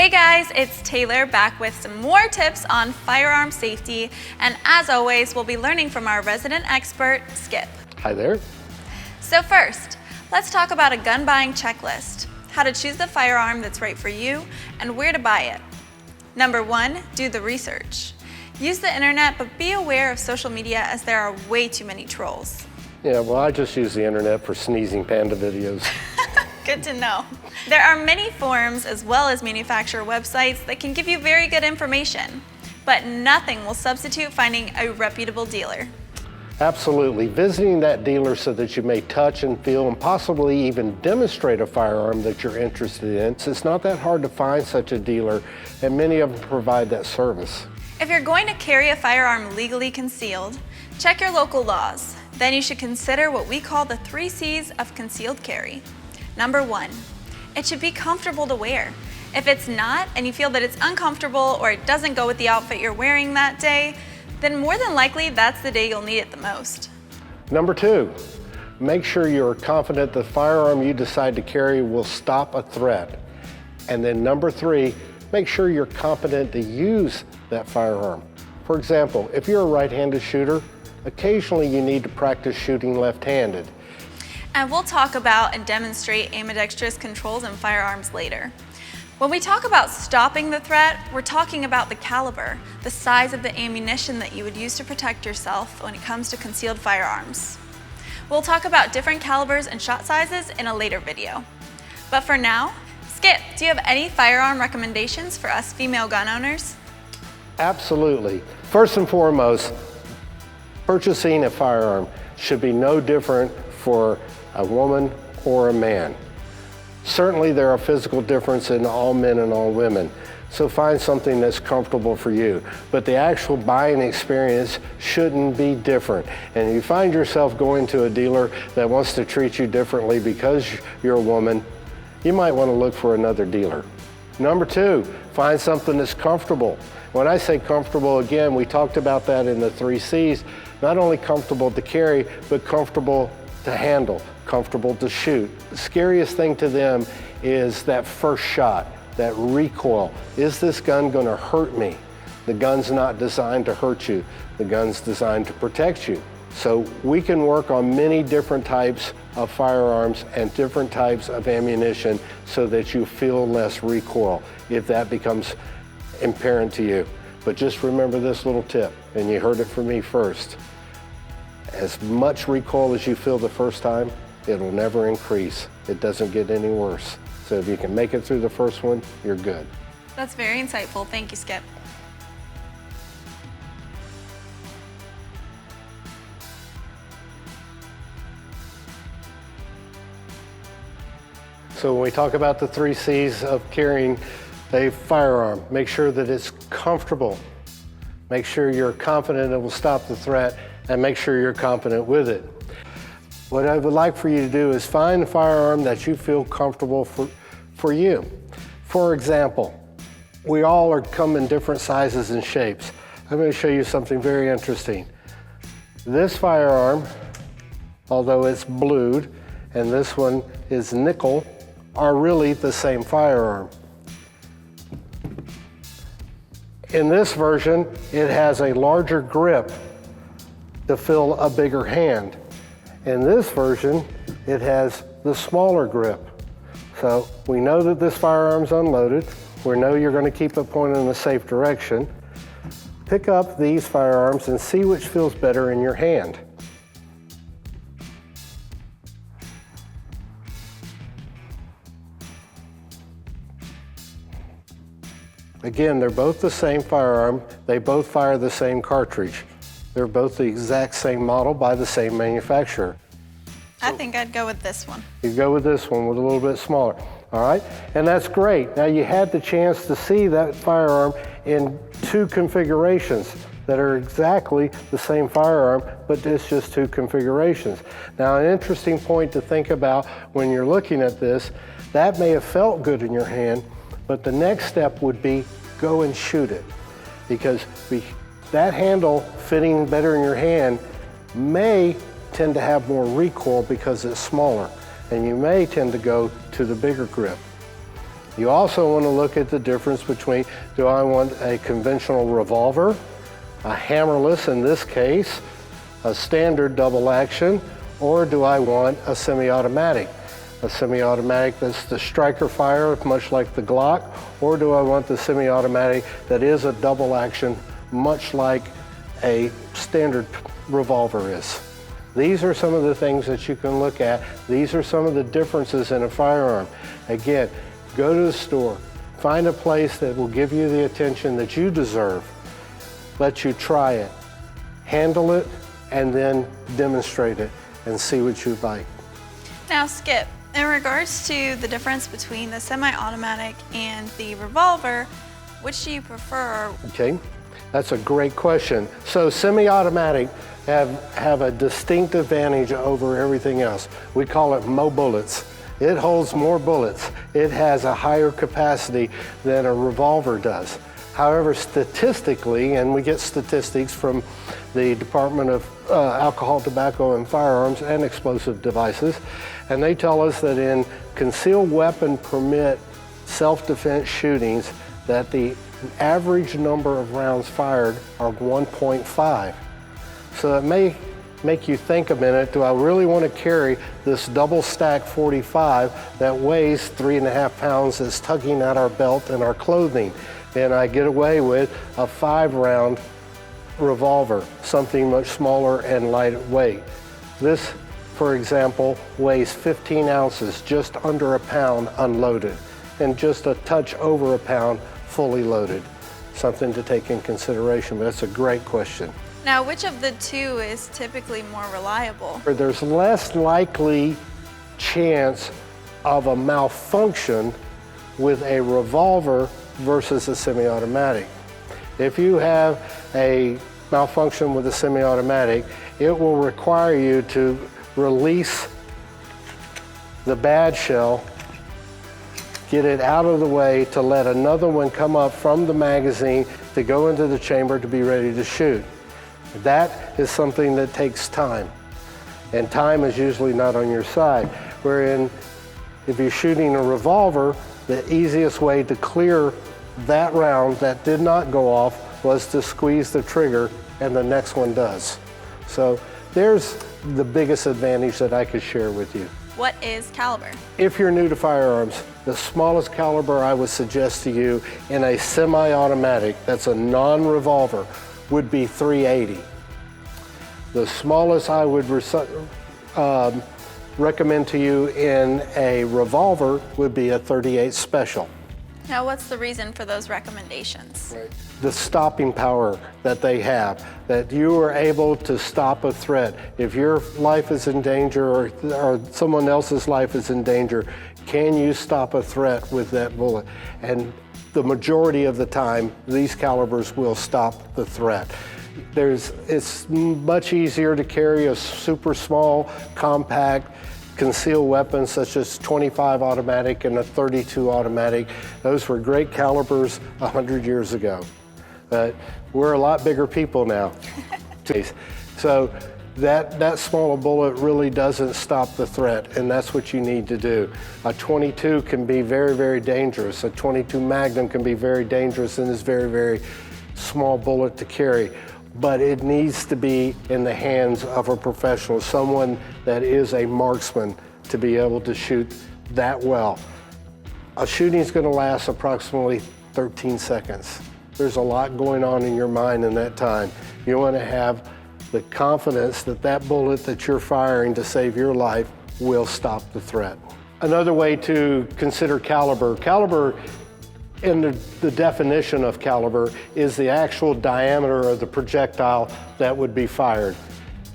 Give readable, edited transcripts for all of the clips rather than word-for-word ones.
Hey guys, it's Taylor back with some more tips on firearm safety, and as always, we'll be learning from our resident expert, Skip. Hi there. So first, let's talk about a gun buying checklist, how to choose the firearm that's right for you, and where to buy it. Number 1, do the research. Use the internet, but be aware of social media as there are way too many trolls. Yeah, well, I just use the internet for sneezing panda videos. Good to know. There are many forums as well as manufacturer websites that can give you very good information, but nothing will substitute finding a reputable dealer. Absolutely. Visiting that dealer so that you may touch and feel and possibly even demonstrate a firearm that you're interested in. It's not that hard to find such a dealer, and many of them provide that service. If you're going to carry a firearm legally concealed, check your local laws. Then you should consider what we call the 3 C's of concealed carry. Number 1, it should be comfortable to wear. If it's not, and you feel that it's uncomfortable or it doesn't go with the outfit you're wearing that day, then more than likely that's the day you'll need it the most. Number 2, make sure you're confident the firearm you decide to carry will stop a threat. And then number 3, make sure you're competent to use that firearm. For example, if you're a right-handed shooter, occasionally you need to practice shooting left-handed. And we'll talk about and demonstrate ambidextrous controls in firearms later. When we talk about stopping the threat, we're talking about the caliber, the size of the ammunition that you would use to protect yourself when it comes to concealed firearms. We'll talk about different calibers and shot sizes in a later video. But for now, Skip, do you have any firearm recommendations for us female gun owners? Absolutely. First and foremost, purchasing a firearm should be no different for a woman or a man. Certainly there are physical differences in all men and all women, so find something that's comfortable for you. But the actual buying experience shouldn't be different. And if you find yourself going to a dealer that wants to treat you differently because you're a woman, you might want to look for another dealer. Number 2, find something that's comfortable. When I say comfortable, again, we talked about that in the 3 C's, not only comfortable to carry, but comfortable to handle, comfortable to shoot. The scariest thing to them is that first shot, that recoil. Is this gun going to hurt me? The gun's not designed to hurt you. The gun's designed to protect you. So we can work on many different types of firearms and different types of ammunition so that you feel less recoil if that becomes apparent to you. But just remember this little tip, and you heard it from me first. As much recoil as you feel the first time, it'll never increase. It doesn't get any worse. So if you can make it through the first one, you're good. That's very insightful. Thank you, Skip. So when we talk about the 3 C's of carrying a firearm, make sure that it's comfortable. Make sure you're confident it will stop the threat, and make sure you're confident with it. What I would like for you to do is find a firearm that you feel comfortable for you. For example, we all come in different sizes and shapes. I'm going to show you something very interesting. This firearm, although it's blued, and this one is nickel, are really the same firearm. In this version, it has a larger grip to fill a bigger hand. In this version, it has the smaller grip. So we know that this firearm's unloaded. We know you're going to keep it pointed in a safe direction. Pick up these firearms and see which feels better in your hand. Again, they're both the same firearm. They both fire the same cartridge. They're both the exact same model by the same manufacturer. I think I'd go with this one. You go with this one with a little bit smaller, all right? And that's great. Now you had the chance to see that firearm in 2 configurations that are exactly the same firearm, but it's just 2 configurations. Now an interesting point to think about when you're looking at this, that may have felt good in your hand, but the next step would be go and shoot it, because that handle fitting better in your hand may tend to have more recoil because it's smaller, and you may tend to go to the bigger grip. You also want to look at the difference between, do I want a conventional revolver, a hammerless in this case, a standard double action, or do I want a semi-automatic? A semi-automatic that's the striker fire, much like the Glock, or do I want the semi-automatic that is a double action, much like a standard revolver is? These are some of the things that you can look at. These are some of the differences in a firearm. Again, go to the store, find a place that will give you the attention that you deserve, let you try it, handle it, and then demonstrate it and see what you like. Now Skip, in regards to the difference between the semi-automatic and the revolver, which do you prefer? Okay, that's a great question. So semi-automatic have a distinct advantage over everything else. We call it more bullets. It holds more bullets. It has a higher capacity than a revolver does. However, statistically, and we get statistics from the Department of Alcohol, Tobacco, and Firearms and Explosive Devices, and they tell us that in concealed weapon permit self-defense shootings that the average number of rounds fired are 1.5. So it may make you think a minute, do I really want to carry this double stack 45 that weighs 3.5 pounds that's tugging at our belt and our clothing? And I get away with a 5-round revolver, something much smaller and lightweight. This, for example, weighs 15 ounces, just under a pound unloaded, and just a touch over a pound fully loaded. Something to take in consideration, but that's a great question. Now, which of the two is typically more reliable? There's less likely chance of a malfunction with a revolver versus a semi-automatic. If you have a malfunction with a semi-automatic, it will require you to release the bad shell, get it out of the way to let another one come up from the magazine to go into the chamber to be ready to shoot. That is something that takes time, and time is usually not on your side. Wherein, if you're shooting a revolver, the easiest way to clear that round that did not go off was to squeeze the trigger, and the next one does. So there's the biggest advantage that I could share with you. What is caliber? If you're new to firearms, the smallest caliber I would suggest to you in a semi-automatic, that's a non-revolver, would be .380. The smallest I would recommend to you in a revolver would be a .38 Special. Now, what's the reason for those recommendations? The stopping power that they have, that you are able to stop a threat. If your life is in danger or someone else's life is in danger, can you stop a threat with that bullet? And the majority of the time, these calibers will stop the threat. It's much easier to carry a super small, compact, concealed weapons such as 25 automatic and a 32 automatic. Those were great calibers 100 years ago. But we're a lot bigger people now. So that small bullet really doesn't stop the threat, and that's what you need to do. A 22 can be very, very dangerous. A 22 Magnum can be very dangerous and is very, very small bullet to carry. But it needs to be in the hands of a professional, someone that is a marksman, to be able to shoot that well. A shooting is going to last approximately 13 seconds. There's a lot going on in your mind in that time. You want to have the confidence that that bullet that you're firing to save your life will stop the threat. Another way to consider caliber in the definition of caliber is the actual diameter of the projectile that would be fired.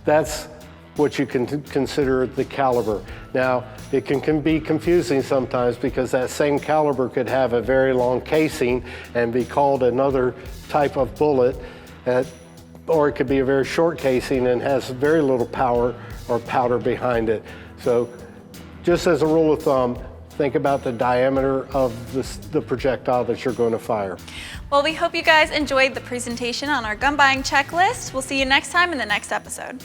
That's what you can consider the caliber. Now, it can be confusing sometimes because that same caliber could have a very long casing and be called another type of bullet, or it could be a very short casing and has very little power or powder behind it. So just as a rule of thumb, think about the diameter of the projectile that you're going to fire. Well, we hope you guys enjoyed the presentation on our gun buying checklist. We'll see you next time in the next episode.